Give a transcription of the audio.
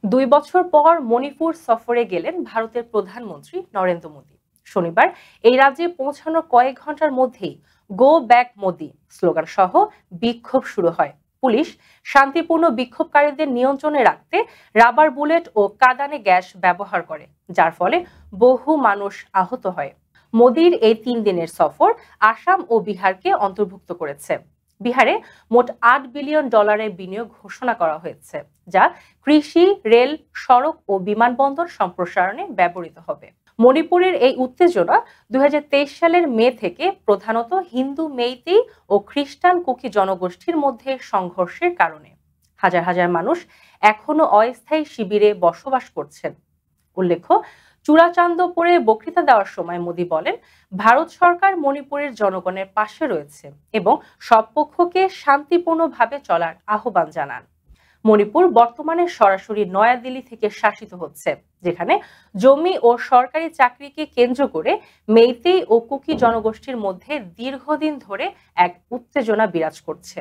২ বছর পর মণিপুর সফরে গেলেন ভারতের প্রধানমন্ত্রী নরেন্দ্র মোদী। শনিবার এই রাজ্যে পৌঁছানোর কয়েক ঘন্টার মধ্যেই গো ব্যাক মোদি স্লোগান সহ বিক্ষোভ শুরু হয়। পুলিশ শান্তিপূর্ণ বিক্ষোভকারীদের নিয়ন্ত্রণে রাখতে রাবার বুলেট ও কাঁদানে গ্যাস ব্যবহার করে, যার ফলে বহু মানুষ আহত হয়। মোদির এই ৩ দিনের সফর আসাম ও বিহারকে অন্তর্ভুক্ত করেছে। বিহারে মোট $৮ বিলিয়ন বিনিয়োগ ঘোষণা করা হয়েছে, যা কৃষি, রেল, সড়ক ও বিমানবন্দর সম্প্রসারণে ব্যবহৃত হবে। মণিপুরের এই উত্তেজনা ২০২৩ সালের মে থেকে প্রধানত হিন্দু মেইতেই ও খ্রিস্টান কুকি জনগোষ্ঠীর মধ্যে সংঘর্ষের কারণে। হাজার হাজার মানুষ এখনো অস্থায়ী শিবিরে বসবাস করছেন। উল্লেখ্য, চূড়াচান্দপুরে বক্তৃতা দেওয়ার সময় মোদি বলেন, ভারত সরকার মণিপুরের জনগণের পাশে রয়েছে এবং সব পক্ষকে শান্তিপূর্ণভাবে চলার আহ্বান জানান। মণিপুর বর্তমানে সরাসরি নয়াদিল্লি থেকে শাসিত হচ্ছে, যেখানে জমি ও সরকারি চাকরিকে কেন্দ্র করে মেইতেই ও কুকি জনগোষ্ঠীর মধ্যে দীর্ঘদিন ধরে এক উত্তেজনা বিরাজ করছে।